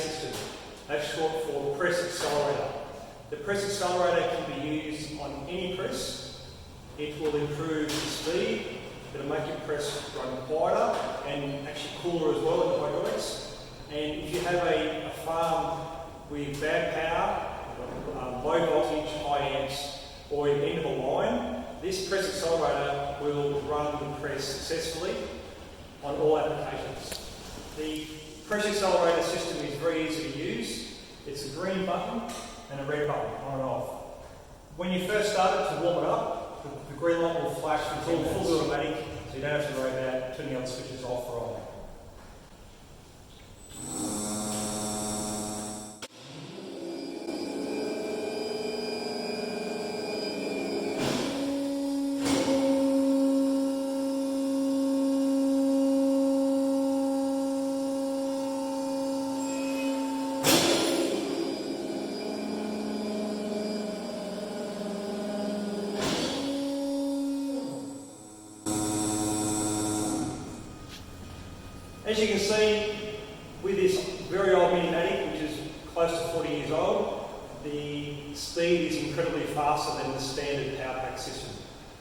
system. That's short for press accelerator. The press accelerator can be used on any press. It will improve the speed, it'll make your press run quieter and actually cooler as well in the hydraulics. And if you have a farm with bad power, low voltage, high amps, or at the end of a line, this press accelerator will run the press successfully on all applications. The press accelerator system is very easy to use. It's a green button and a red button, on and off. When you first start it, to warm it up, the green light will flash. It's all fully automatic, so you don't have to worry about turning the switches off or on. As you can see, with this very old Mini-Matic, which is close to 40 years old, the speed is incredibly faster than the standard power pack system.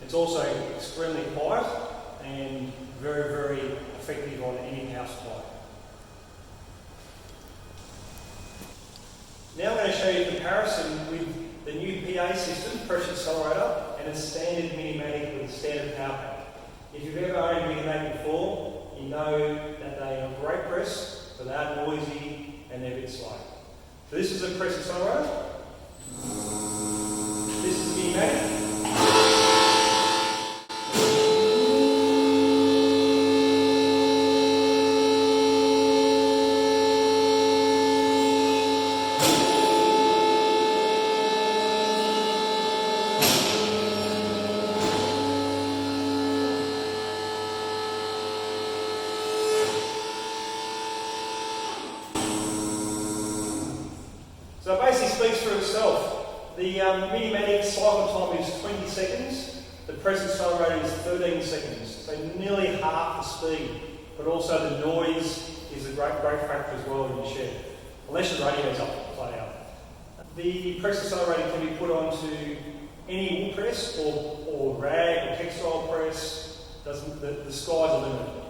It's also extremely quiet and very, very effective on any power supply. Now I'm going to show you a comparison with the new PA system, pressure accelerator, and a standard Mini-Matic with a standard power pack. If you've ever owned a Mini-Matic before, you know that they are great press, but they are noisy and they're a bit slow. So this is a press accelerator. This is the Mini-Matic. So it basically speaks for itself. The Mini-Matic cycle time is 20 seconds, the press accelerator is 13 seconds, so nearly half the speed, but also the noise is a great factor as well in your shed, unless your radio's up flat out. The press accelerator can be put onto any Woolpres or rag or textile press. The sky's the limit.